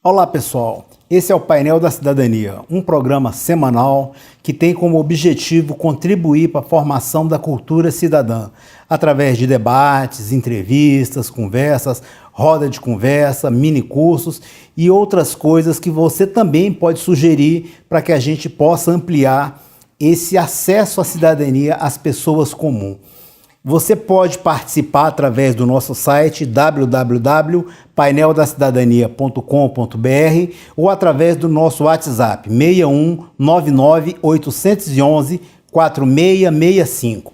Olá pessoal, esse é o Painel da Cidadania, um programa semanal que tem como objetivo contribuir para a formação da cultura cidadã, através de debates, entrevistas, conversas, roda de conversa, mini cursos e outras coisas que você também pode sugerir para que a gente possa ampliar esse acesso à cidadania às pessoas comuns. Você pode participar através do nosso site www.paineldacidadania.com.br ou através do nosso WhatsApp 61 99 811 4665.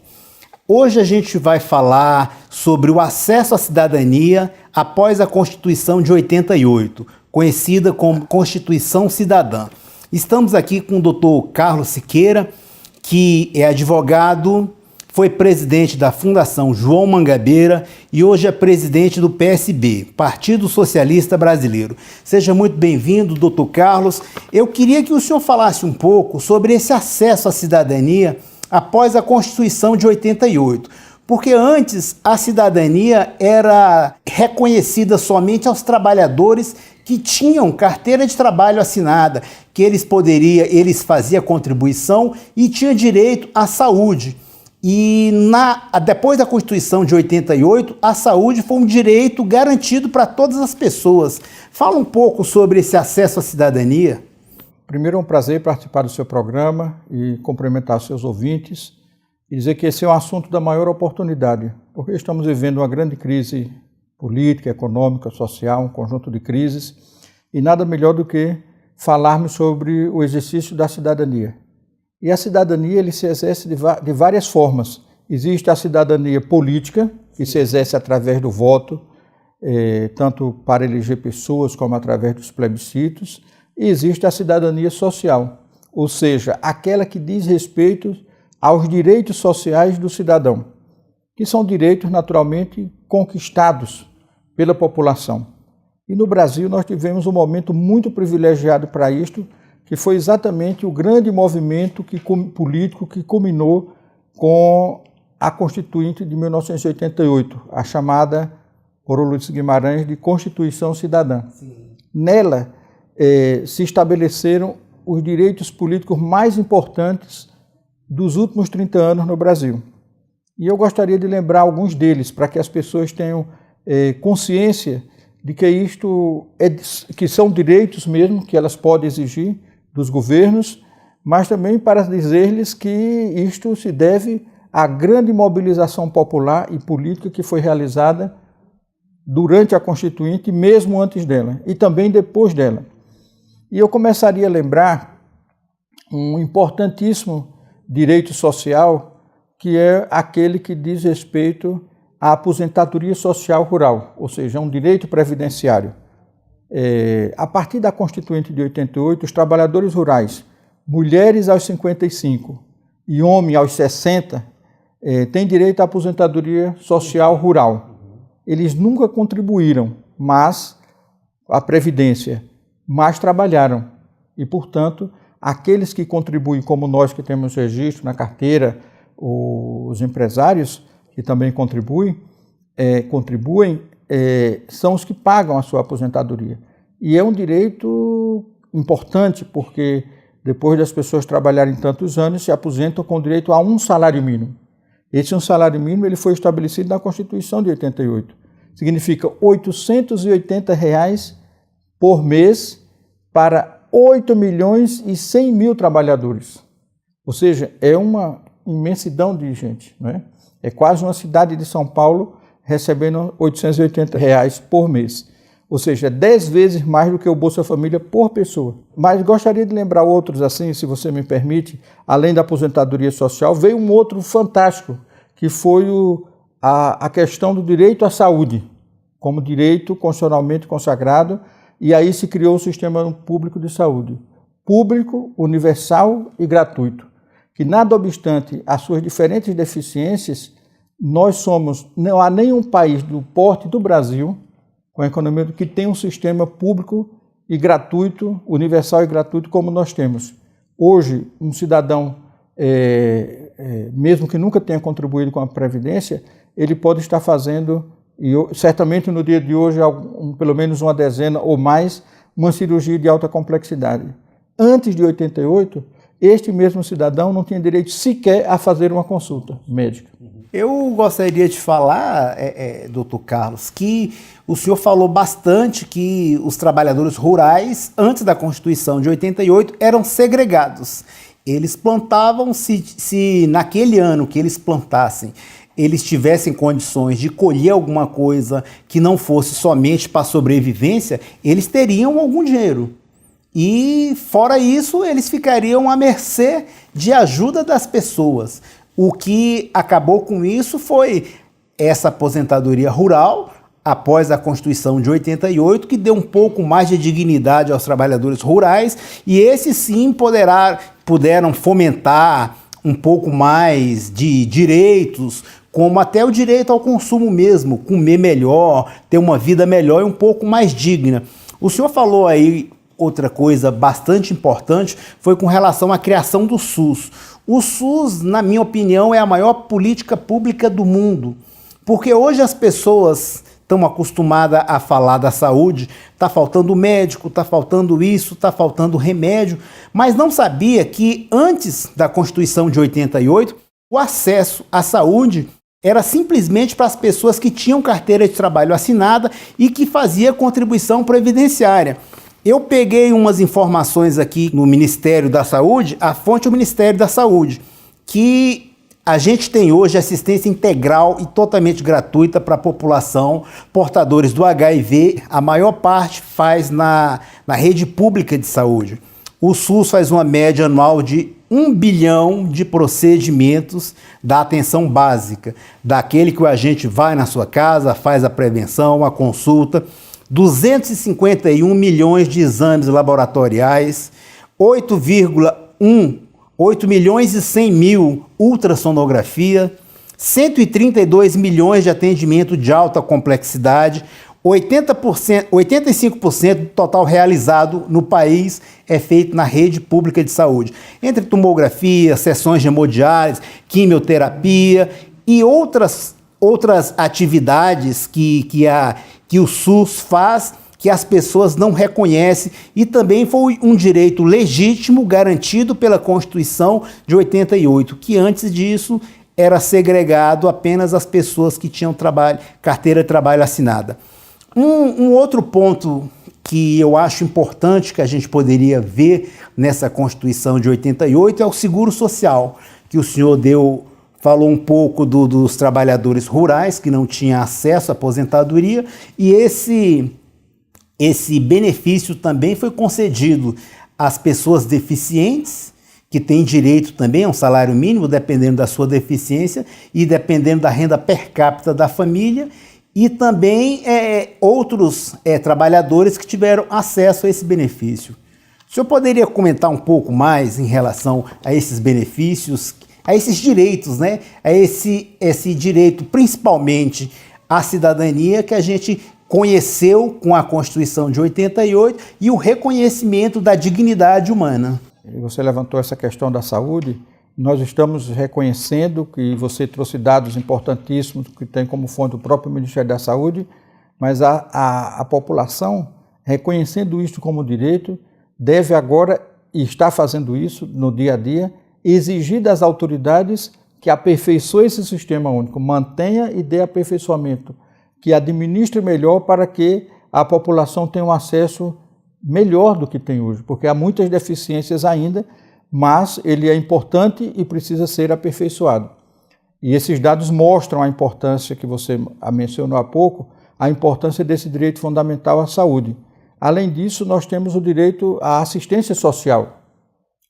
Hoje a gente vai falar sobre o acesso à cidadania após a Constituição de 88, conhecida como Constituição Cidadã. Estamos aqui com o Dr. Carlos Siqueira, que é advogado, foi presidente da Fundação João Mangabeira e hoje é presidente do PSB, Partido Socialista Brasileiro. Seja muito bem-vindo, doutor Carlos. Eu queria que o senhor falasse um pouco sobre esse acesso à cidadania após a Constituição de 88, porque antes a cidadania era reconhecida somente aos trabalhadores que tinham carteira de trabalho assinada, que eles faziam contribuição e tinham direito à saúde. E depois da Constituição de 88, a saúde foi um direito garantido para todas as pessoas. Fala um pouco sobre esse acesso à cidadania. Primeiro é um prazer participar do seu programa e cumprimentar seus ouvintes e dizer que esse é um assunto da maior oportunidade, porque estamos vivendo uma grande crise política, econômica, social, um conjunto de crises, e nada melhor do que falarmos sobre o exercício da cidadania. E a cidadania ele se exerce de várias formas. Existe a cidadania política, que se exerce através do voto, tanto para eleger pessoas como através dos plebiscitos. E existe a cidadania social, ou seja, aquela que diz respeito aos direitos sociais do cidadão, que são direitos naturalmente conquistados pela população. E no Brasil nós tivemos um momento muito privilegiado para isto, que foi exatamente o grande movimento político que culminou com a Constituinte de 1988, a chamada, por Ulisses Guimarães, de Constituição Cidadã. Sim. Nela se estabeleceram os direitos políticos mais importantes dos últimos 30 anos no Brasil. E eu gostaria de lembrar alguns deles, para que as pessoas tenham consciência de que que são direitos mesmo, que elas podem exigir dos governos, mas também para dizer-lhes que isto se deve à grande mobilização popular e política que foi realizada durante a Constituinte, mesmo antes dela, e também depois dela. E eu começaria a lembrar um importantíssimo direito social, que é aquele que diz respeito à aposentadoria social rural, ou seja, um direito previdenciário. A partir da Constituinte de 88, os trabalhadores rurais, mulheres aos 55 e homens aos 60, têm direito à aposentadoria social rural. Eles nunca contribuíram, à Previdência, mas trabalharam. E, portanto, aqueles que contribuem, como nós que temos registro na carteira, os empresários que também contribuem, são os que pagam a sua aposentadoria. E é um direito importante, porque depois das pessoas trabalharem tantos anos, se aposentam com direito a um salário mínimo. Esse um salário mínimo ele foi estabelecido na Constituição de 88. Significa R$ 880 por mês para 8.100.000 trabalhadores. Ou seja, é uma imensidão de gente, né? É quase uma cidade de São Paulo recebendo R$ 880 por mês. Ou seja, 10 vezes mais do que o Bolsa Família por pessoa. Mas gostaria de lembrar outros assim, se você me permite, além da aposentadoria social, veio um outro fantástico, que foi a questão do direito à saúde, como direito constitucionalmente consagrado, e aí se criou o sistema público de saúde. Público, universal e gratuito. Que nada obstante as suas diferentes deficiências, não há nenhum país do porte do Brasil, com a economia que tem um sistema público e gratuito, universal e gratuito como nós temos. Hoje, um cidadão, mesmo que nunca tenha contribuído com a Previdência, ele pode estar fazendo, e certamente no dia de hoje, pelo menos uma dezena ou mais, uma cirurgia de alta complexidade. Antes de 88, este mesmo cidadão não tinha direito sequer a fazer uma consulta médica. Eu gostaria de falar, doutor Carlos, que o senhor falou bastante que os trabalhadores rurais, antes da Constituição de 88, eram segregados. Eles plantavam, se naquele ano que eles plantassem, eles tivessem condições de colher alguma coisa que não fosse somente para sobrevivência, eles teriam algum dinheiro. E, fora isso, eles ficariam à mercê de ajuda das pessoas. O que acabou com isso foi essa aposentadoria rural, após a Constituição de 88, que deu um pouco mais de dignidade aos trabalhadores rurais, e esses sim puderam fomentar um pouco mais de direitos, como até o direito ao consumo mesmo, comer melhor, ter uma vida melhor e um pouco mais digna. O senhor falou aí outra coisa bastante importante, foi com relação à criação do SUS. O SUS, na minha opinião, é a maior política pública do mundo, porque hoje as pessoas estão acostumadas a falar da saúde, está faltando médico, está faltando isso, está faltando remédio, mas não sabia que antes da Constituição de 88, o acesso à saúde era simplesmente para as pessoas que tinham carteira de trabalho assinada e que fazia contribuição previdenciária. Eu peguei umas informações aqui no Ministério da Saúde, a fonte é o Ministério da Saúde, que a gente tem hoje assistência integral e totalmente gratuita para a população portadores do HIV. A maior parte faz na rede pública de saúde. O SUS faz uma média anual de 1 bilhão de procedimentos da atenção básica, daquele que o agente vai na sua casa, faz a prevenção, a consulta, 251 milhões de exames laboratoriais, 8 milhões e 100 mil ultrassonografia, 132 milhões de atendimento de alta complexidade, 85% do total realizado no país é feito na rede pública de saúde, entre tomografia, sessões de hemodiálise, quimioterapia e outras atividades que o SUS faz, que as pessoas não reconhecem, e também foi um direito legítimo garantido pela Constituição de 88, que antes disso era segregado apenas às pessoas que tinham carteira de trabalho assinada. Um outro ponto que eu acho importante que a gente poderia ver nessa Constituição de 88 é o seguro social, que o senhor falou um pouco dos trabalhadores rurais que não tinham acesso à aposentadoria, e esse benefício também foi concedido às pessoas deficientes, que têm direito também a um salário mínimo, dependendo da sua deficiência e dependendo da renda per capita da família, e também outros trabalhadores que tiveram acesso a esse benefício. O senhor poderia comentar um pouco mais em relação a esses benefícios, a esses direitos, né? A esse direito, principalmente à cidadania, que a gente conheceu com a Constituição de 88 e o reconhecimento da dignidade humana? Você levantou essa questão da saúde. Nós estamos reconhecendo que você trouxe dados importantíssimos que tem como fonte o próprio Ministério da Saúde, mas a população, reconhecendo isso como direito, deve agora, e está fazendo isso no dia a dia, exigir das autoridades que aperfeiçoe esse sistema único, mantenha e dê aperfeiçoamento, que administre melhor para que a população tenha um acesso melhor do que tem hoje, porque há muitas deficiências ainda, mas ele é importante e precisa ser aperfeiçoado. E esses dados mostram a importância que você mencionou há pouco, a importância desse direito fundamental à saúde. Além disso, nós temos o direito à assistência social.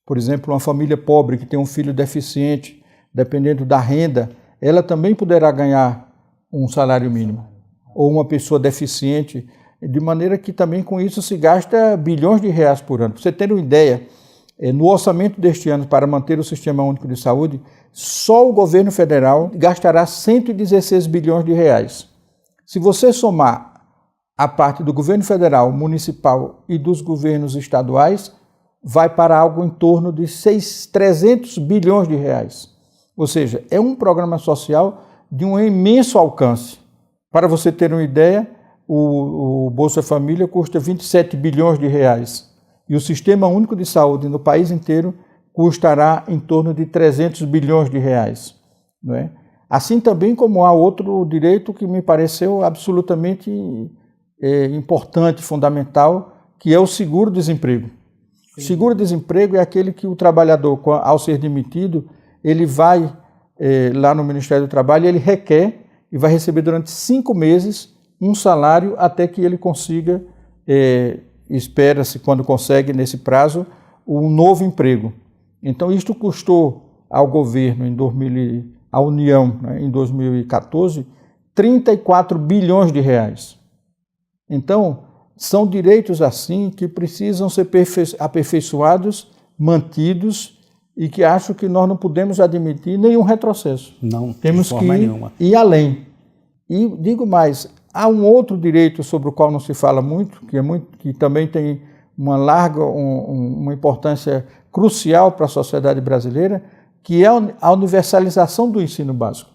Por exemplo, uma família pobre que tem um filho deficiente, dependendo da renda, ela também poderá ganhar um salário mínimo. Ou uma pessoa deficiente, de maneira que também com isso se gasta bilhões de reais por ano. Para você ter uma ideia, no orçamento deste ano para manter o Sistema Único de Saúde, só o governo federal gastará 116 bilhões de reais. Se você somar a parte do governo federal, municipal e dos governos estaduais vai para algo em torno de 300 bilhões de reais. Ou seja, é um programa social de um imenso alcance. Para você ter uma ideia, o Bolsa Família custa 27 bilhões de reais e o Sistema Único de Saúde no país inteiro custará em torno de 300 bilhões de reais. Não é? Assim também como há outro direito que me pareceu absolutamente importante, fundamental, que é o seguro-desemprego. O seguro-desemprego é aquele que o trabalhador, ao ser demitido, ele vai lá no Ministério do Trabalho, ele requer e vai receber durante 5 meses um salário até que ele consiga, espera-se quando consegue nesse prazo, um novo emprego. Então isto custou ao governo, à União, né, em 2014, 34 bilhões de reais. Então, são direitos assim que precisam ser aperfeiçoados, mantidos e que acho que nós não podemos admitir nenhum retrocesso. Não, temos de forma nenhuma. Ir além. E digo mais, há um outro direito sobre o qual não se fala muito, que também tem uma importância crucial para a sociedade brasileira, que é a universalização do ensino básico.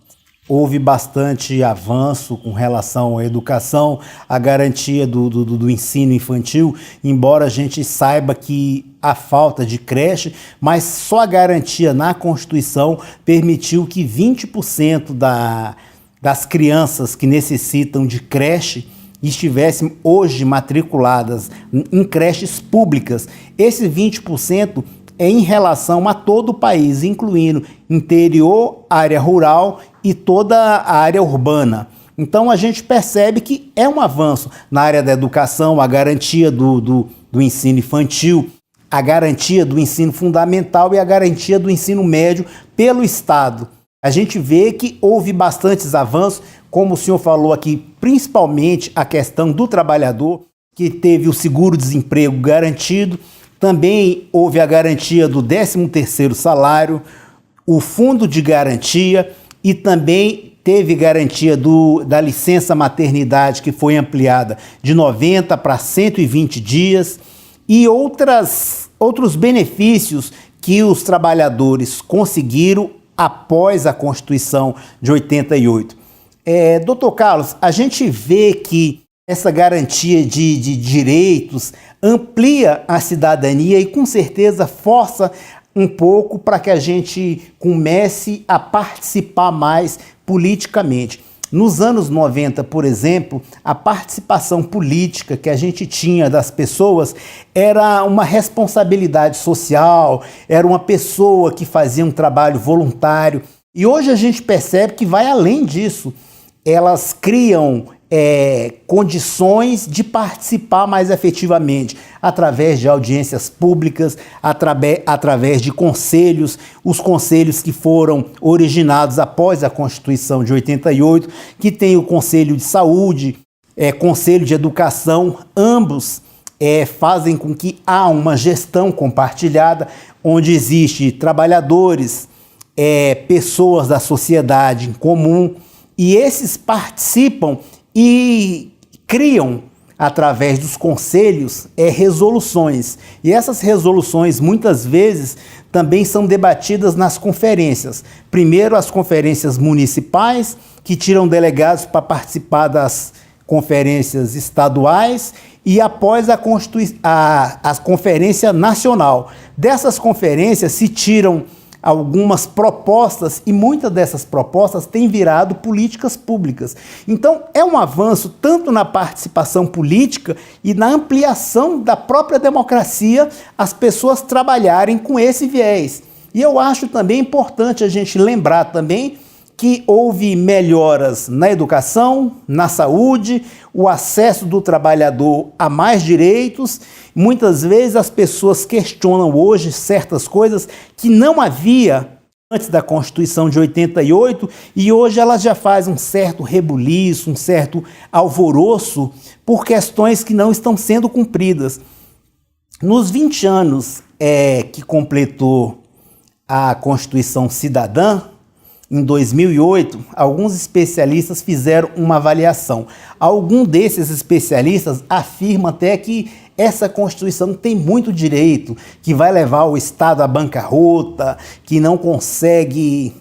Houve bastante avanço com relação à educação, a garantia do ensino infantil, embora a gente saiba que há falta de creche, mas só a garantia na Constituição permitiu que 20% das crianças que necessitam de creche estivessem hoje matriculadas em creches públicas. Esse 20% é em relação a todo o país, incluindo interior, área rural e toda a área urbana. Então a gente percebe que é um avanço na área da educação, a garantia do ensino infantil, a garantia do ensino fundamental e a garantia do ensino médio pelo Estado. A gente vê que houve bastantes avanços, como o senhor falou aqui, principalmente a questão do trabalhador, que teve o seguro-desemprego garantido, também houve a garantia do 13º salário, o fundo de garantia e também teve garantia da licença maternidade, que foi ampliada de 90 para 120 dias e outros benefícios que os trabalhadores conseguiram após a Constituição de 88. Doutor Carlos, a gente vê que essa garantia de direitos amplia a cidadania e com certeza força um pouco para que a gente comece a participar mais politicamente. Nos anos 90, por exemplo, a participação política que a gente tinha das pessoas era uma responsabilidade social, era uma pessoa que fazia um trabalho voluntário. E hoje a gente percebe que vai além disso. Elas criam condições de participar mais efetivamente, através de audiências públicas, através de conselhos, os conselhos que foram originados após a Constituição de 88, que tem o Conselho de Saúde, Conselho de Educação, ambos fazem com que há uma gestão compartilhada, onde existe trabalhadores, pessoas da sociedade em comum, e esses participam e criam, através dos conselhos, resoluções. E essas resoluções, muitas vezes, também são debatidas nas conferências. Primeiro, as conferências municipais, que tiram delegados para participar das conferências estaduais, e após a Conferência Nacional. Dessas conferências se tiram algumas propostas e muitas dessas propostas têm virado políticas públicas. Então, é um avanço tanto na participação política e na ampliação da própria democracia, as pessoas trabalharem com esse viés. E eu acho também importante a gente lembrar também que houve melhoras na educação, na saúde, o acesso do trabalhador a mais direitos. Muitas vezes as pessoas questionam hoje certas coisas que não havia antes da Constituição de 88 e hoje elas já fazem um certo rebuliço, um certo alvoroço por questões que não estão sendo cumpridas. Nos 20 anos que completou a Constituição Cidadã, em 2008, alguns especialistas fizeram uma avaliação. Algum desses especialistas afirma até que essa Constituição tem muito direito, que vai levar o Estado à bancarrota, que não consegue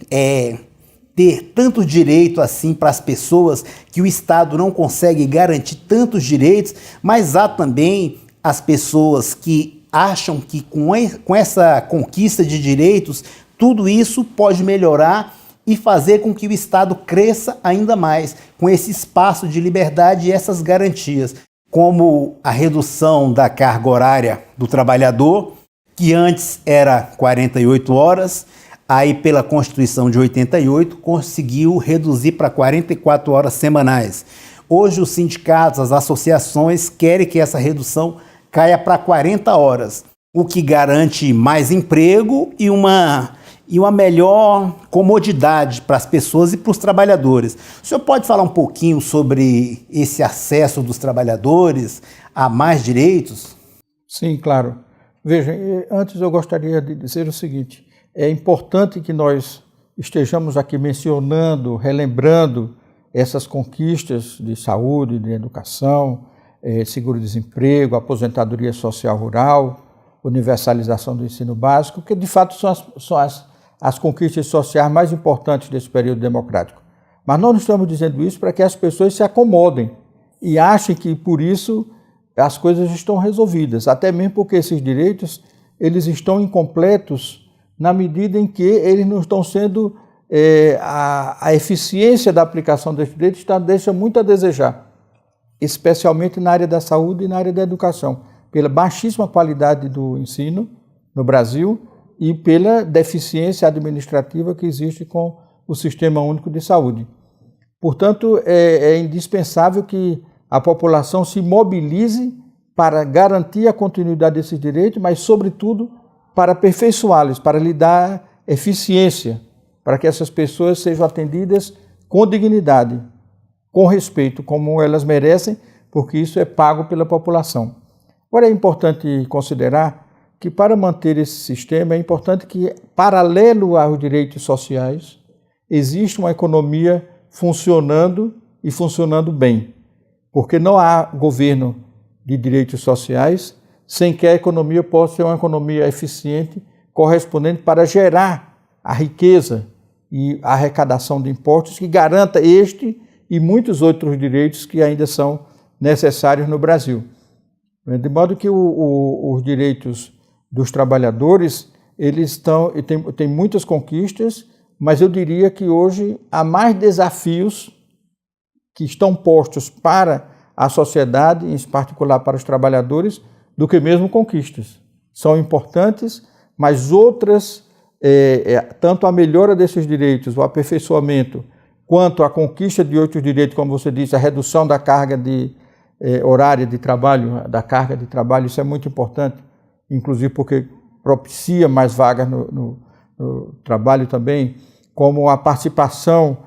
ter tanto direito assim para as pessoas, que o Estado não consegue garantir tantos direitos, mas há também as pessoas que acham que com essa conquista de direitos, tudo isso pode melhorar e fazer com que o Estado cresça ainda mais, com esse espaço de liberdade e essas garantias, como a redução da carga horária do trabalhador, que antes era 48 horas, aí pela Constituição de 88 conseguiu reduzir para 44 horas semanais. Hoje os sindicatos, as associações querem que essa redução caia para 40 horas, o que garante mais emprego e uma melhor comodidade para as pessoas e para os trabalhadores. O senhor pode falar um pouquinho sobre esse acesso dos trabalhadores a mais direitos? Sim, claro. Veja, antes eu gostaria de dizer o seguinte: é importante que nós estejamos aqui mencionando, relembrando essas conquistas de saúde, de educação, seguro-desemprego, aposentadoria social rural, universalização do ensino básico, que de fato são as conquistas sociais mais importantes desse período democrático. Mas nós não estamos dizendo isso para que as pessoas se acomodem e achem que por isso as coisas estão resolvidas, até mesmo porque esses direitos eles estão incompletos na medida em que eles não estão sendo, a eficiência da aplicação desses direitos deixa muito a desejar, especialmente na área da saúde e na área da educação, pela baixíssima qualidade do ensino no Brasil e pela deficiência administrativa que existe com o Sistema Único de Saúde. Portanto, é indispensável que a população se mobilize para garantir a continuidade desses direitos, mas, sobretudo, para aperfeiçoá-los, para lhe dar eficiência, para que essas pessoas sejam atendidas com dignidade, com respeito, como elas merecem, porque isso é pago pela população. Agora, é importante considerar que, para manter esse sistema, é importante que, paralelo aos direitos sociais, exista uma economia funcionando e funcionando bem, porque não há governo de direitos sociais sem que a economia possa ser uma economia eficiente, correspondente para gerar a riqueza e a arrecadação de impostos que garanta este e muitos outros direitos que ainda são necessários no Brasil. De modo que os direitos dos trabalhadores, eles têm muitas conquistas, mas eu diria que hoje há mais desafios que estão postos para a sociedade, em particular para os trabalhadores, do que mesmo conquistas. São importantes, mas outras, tanto a melhora desses direitos, o aperfeiçoamento, quanto a conquista de outros direitos, como você disse, a redução da carga horária de trabalho, da carga de trabalho, isso é muito importante, inclusive porque propicia mais vagas no trabalho também, como a participação,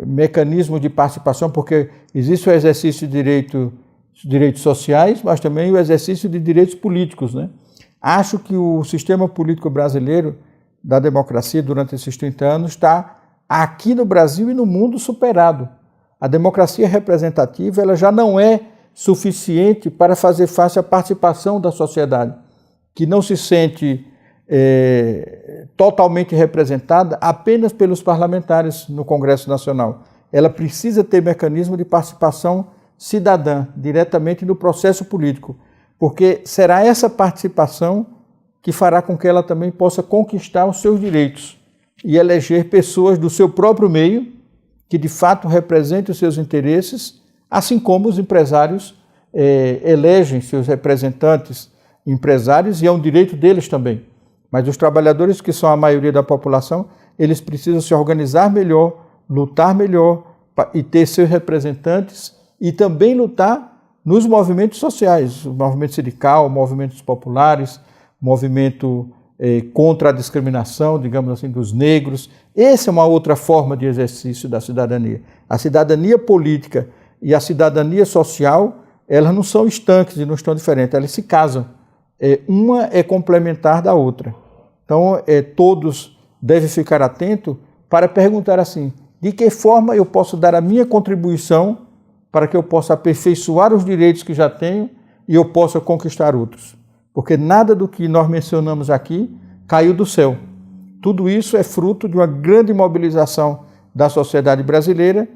mecanismo de participação, porque existe o exercício de direitos sociais, mas também o exercício de direitos políticos, né? Acho que o sistema político brasileiro da democracia durante esses 30 anos está aqui no Brasil e no mundo superado. A democracia representativa ela já não é suficiente para fazer face à participação da sociedade, que não se sente totalmente representada apenas pelos parlamentares no Congresso Nacional. Ela precisa ter mecanismo de participação cidadã, diretamente no processo político, porque será essa participação que fará com que ela também possa conquistar os seus direitos e eleger pessoas do seu próprio meio que de fato representem os seus interesses, assim como os empresários elegem seus representantes empresários e é um direito deles também. Mas os trabalhadores, que são a maioria da população, eles precisam se organizar melhor, lutar melhor e ter seus representantes e também lutar nos movimentos sociais, o movimento sindical, movimentos populares, movimento contra a discriminação, digamos assim, dos negros. Essa é uma outra forma de exercício da cidadania. A cidadania política e a cidadania social, elas não são estanques e não estão diferentes, elas se casam. Uma é complementar da outra. Então, todos devem ficar atentos para perguntar assim, de que forma eu posso dar a minha contribuição para que eu possa aperfeiçoar os direitos que já tenho e eu possa conquistar outros. Porque nada do que nós mencionamos aqui caiu do céu. Tudo isso é fruto de uma grande mobilização da sociedade brasileira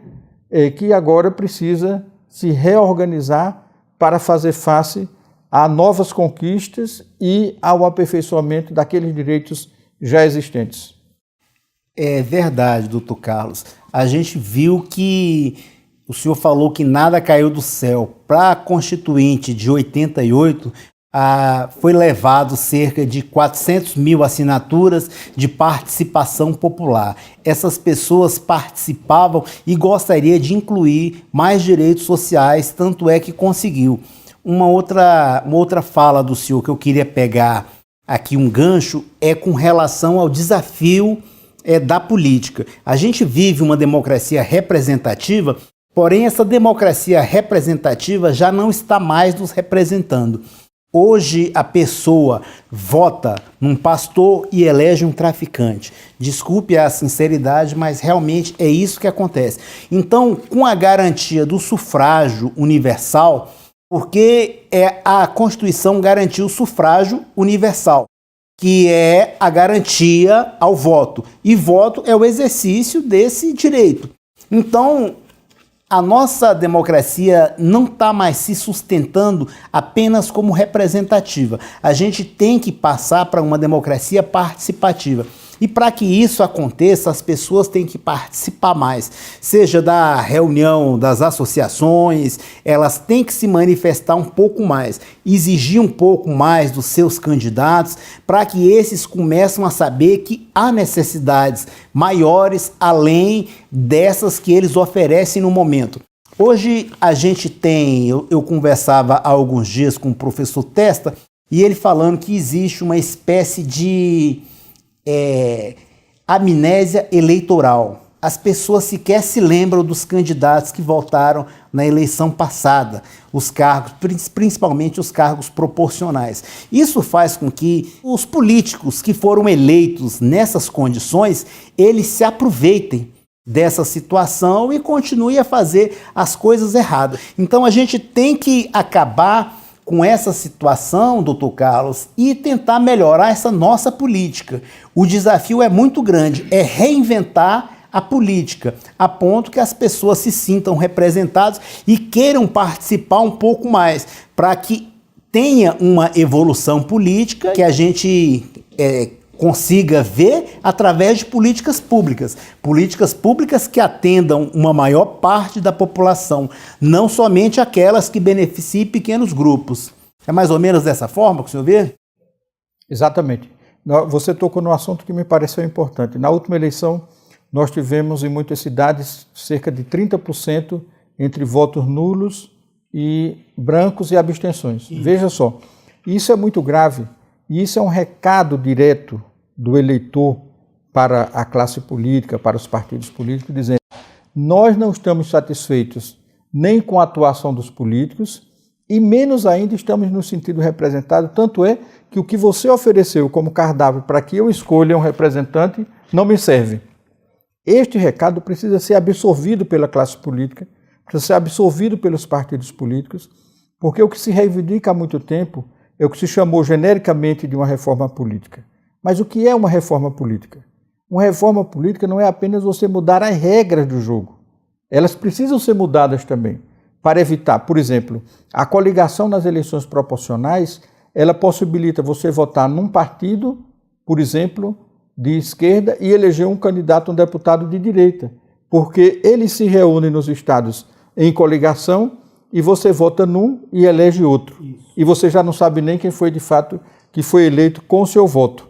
que agora precisa se reorganizar para fazer face a novas conquistas e ao aperfeiçoamento daqueles direitos já existentes. É verdade, doutor Carlos. A gente viu que o senhor falou que nada caiu do céu. Para a Constituinte de 88, foi levado cerca de 400 mil assinaturas de participação popular. Essas pessoas participavam e gostariam de incluir mais direitos sociais, tanto é que conseguiu. Uma outra fala do senhor que eu queria pegar aqui um gancho é com relação ao desafio da política. A gente vive uma democracia representativa, porém essa democracia representativa já não está mais nos representando. Hoje a pessoa vota num pastor e elege um traficante. Desculpe a sinceridade, mas realmente é isso que acontece. Então, com a garantia do sufrágio universal, porque a Constituição garantiu o sufrágio universal, que é a garantia ao voto. E voto é o exercício desse direito. Então, a nossa democracia não está mais se sustentando apenas como representativa. A gente tem que passar para uma democracia participativa. E para que isso aconteça, as pessoas têm que participar mais, seja da reunião das associações, elas têm que se manifestar um pouco mais, exigir um pouco mais dos seus candidatos, para que esses comecem a saber que há necessidades maiores além dessas que eles oferecem no momento. Hoje a gente tem, eu conversava há alguns dias com o professor Testa, e ele falando que existe uma espécie de amnésia eleitoral. As pessoas sequer se lembram dos candidatos que votaram na eleição passada, os cargos, principalmente os cargos proporcionais. Isso faz com que os políticos que foram eleitos nessas condições, eles se aproveitem dessa situação e continuem a fazer as coisas erradas. Então a gente tem que acabar com essa situação, doutor Carlos, e tentar melhorar essa nossa política. O desafio é muito grande, é reinventar a política, a ponto que as pessoas se sintam representadas e queiram participar um pouco mais, para que tenha uma evolução política que a gente consiga ver através de políticas públicas que atendam uma maior parte da população, não somente aquelas que beneficiem pequenos grupos. É mais ou menos dessa forma que o senhor vê? Exatamente. Você tocou num assunto que me pareceu importante. Na última eleição, nós tivemos em muitas cidades cerca de 30% entre votos nulos e brancos e abstenções. Veja só, isso é muito grave. E isso é um recado direto do eleitor para a classe política, para os partidos políticos, dizendo: nós não estamos satisfeitos nem com a atuação dos políticos e menos ainda estamos no sentido representado, tanto é que o que você ofereceu como cardápio para que eu escolha um representante não me serve. Este recado precisa ser absorvido pela classe política, precisa ser absorvido pelos partidos políticos, porque o que se reivindica há muito tempo é o que se chamou genericamente de uma reforma política. Mas o que é uma reforma política? Uma reforma política não é apenas você mudar as regras do jogo. Elas precisam ser mudadas também, para evitar, por exemplo, a coligação nas eleições proporcionais, ela possibilita você votar num partido, por exemplo, de esquerda e eleger um candidato, um deputado de direita, porque eles se reúnem nos estados em coligação e você vota num e elege outro. Isso. E você já não sabe nem quem foi de fato que foi eleito com o seu voto.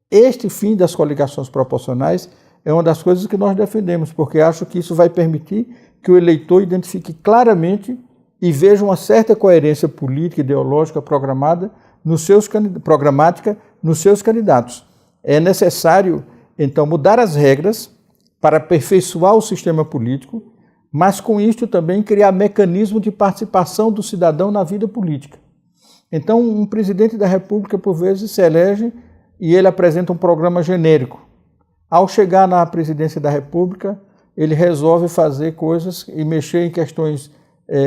Este fim das coligações proporcionais é uma das coisas que nós defendemos, porque acho que isso vai permitir que o eleitor identifique claramente e veja uma certa coerência política, ideológica, programática nos seus candidatos. É necessário, então, mudar as regras para aperfeiçoar o sistema político, mas com isto também criar mecanismo de participação do cidadão na vida política. Então, um presidente da República, por vezes, se elege e ele apresenta um programa genérico. Ao chegar na presidência da República, ele resolve fazer coisas e mexer em questões,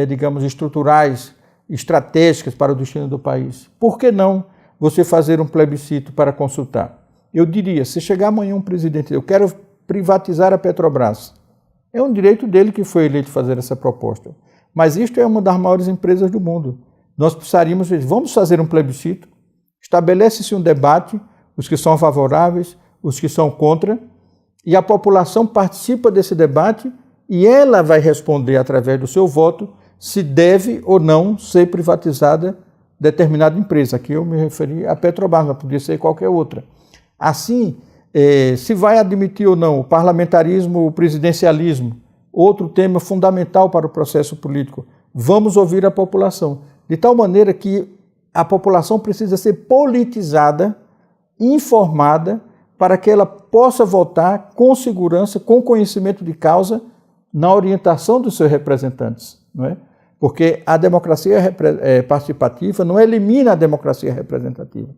digamos, estruturais, estratégicas para o destino do país. Por que não você fazer um plebiscito para consultar? Eu diria, se chegar amanhã um presidente, eu quero privatizar a Petrobras, é um direito dele que foi eleito fazer essa proposta. Mas isto é uma das maiores empresas do mundo. Nós precisaríamos, vamos fazer um plebiscito, estabelece-se um debate, os que são favoráveis, os que são contra, e a população participa desse debate e ela vai responder através do seu voto se deve ou não ser privatizada determinada empresa. Aqui eu me referi à Petrobras, mas podia ser qualquer outra. Assim, se vai admitir ou não o parlamentarismo, o presidencialismo, outro tema fundamental para o processo político, vamos ouvir a população. De tal maneira que a população precisa ser politizada, informada, para que ela possa votar com segurança, com conhecimento de causa, na orientação dos seus representantes, não é? Porque a democracia participativa não elimina a democracia representativa.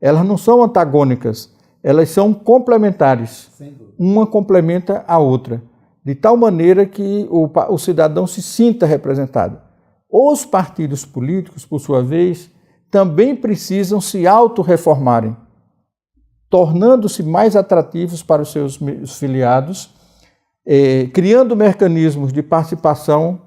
Elas não são antagônicas, elas são complementares. Uma complementa a outra, de tal maneira que o cidadão se sinta representado. Os partidos políticos, por sua vez, também precisam se autorreformarem, tornando-se mais atrativos para os seus filiados, criando mecanismos de participação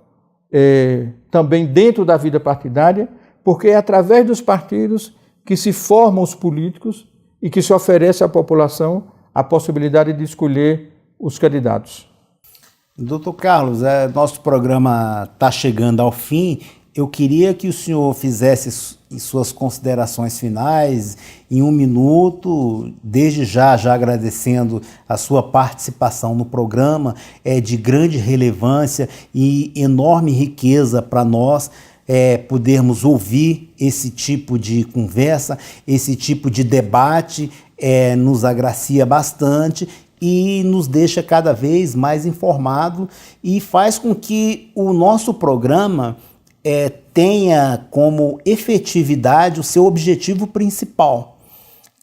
também dentro da vida partidária, porque é através dos partidos que se formam os políticos e que se oferece à população a possibilidade de escolher os candidatos. Doutor Carlos, nosso programa está chegando ao fim. Eu queria que o senhor fizesse suas considerações finais em 1 minuto, desde já agradecendo a sua participação no programa, é de grande relevância e enorme riqueza para nós podermos ouvir esse tipo de conversa, esse tipo de debate, nos agracia bastante e nos deixa cada vez mais informado e faz com que o nosso programa tenha como efetividade o seu objetivo principal,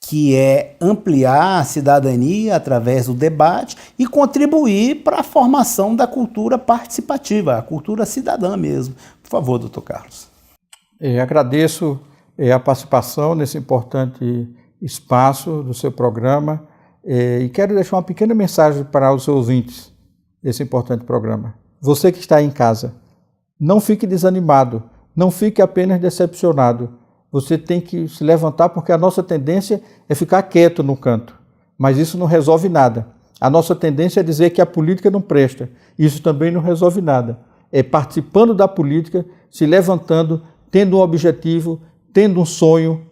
que é ampliar a cidadania através do debate e contribuir para a formação da cultura participativa, a cultura cidadã mesmo. Por favor, doutor Carlos. Agradeço a participação nesse importante espaço do seu programa e quero deixar uma pequena mensagem para os ouvintes desse importante programa. Você que está aí em casa, não fique desanimado, não fique apenas decepcionado. Você tem que se levantar porque a nossa tendência é ficar quieto no canto. Mas isso não resolve nada. A nossa tendência é dizer que a política não presta. Isso também não resolve nada. É participando da política, se levantando, tendo um objetivo, tendo um sonho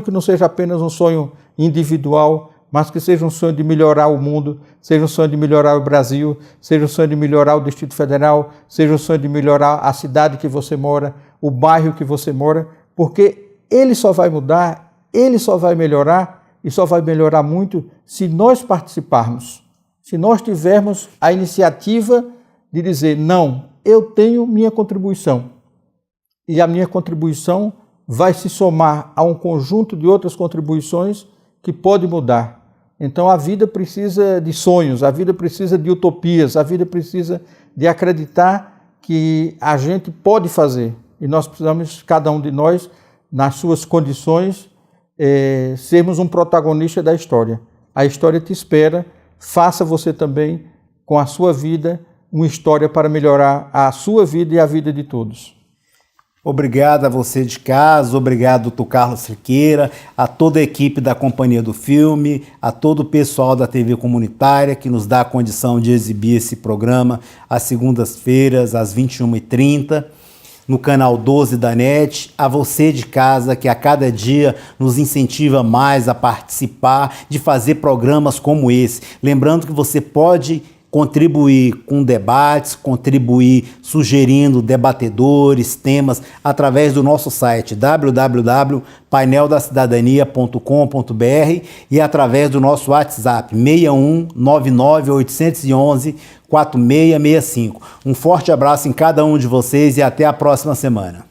que não seja apenas um sonho individual, mas que seja um sonho de melhorar o mundo, seja um sonho de melhorar o Brasil, seja um sonho de melhorar o Distrito Federal, seja um sonho de melhorar a cidade que você mora, o bairro que você mora, porque ele só vai mudar, ele só vai melhorar e só vai melhorar muito se nós participarmos, se nós tivermos a iniciativa de dizer, não, eu tenho minha contribuição e a minha contribuição vai se somar a um conjunto de outras contribuições que pode mudar. Então a vida precisa de sonhos, a vida precisa de utopias, a vida precisa de acreditar que a gente pode fazer. E nós precisamos, cada um de nós, nas suas condições, sermos um protagonista da história. A história te espera, faça você também, com a sua vida, uma história para melhorar a sua vida e a vida de todos. Obrigado a você de casa, obrigado doutor Carlos Siqueira, a toda a equipe da Companhia do Filme, a todo o pessoal da TV Comunitária que nos dá a condição de exibir esse programa às segundas-feiras, às 21h30, no canal 12 da NET, a você de casa que a cada dia nos incentiva mais a participar de fazer programas como esse. Lembrando que você pode contribuir com debates, contribuir sugerindo debatedores, temas, através do nosso site www.paineldacidadania.com.br e através do nosso WhatsApp 61 99 811 4665. Um forte abraço em cada um de vocês e até a próxima semana.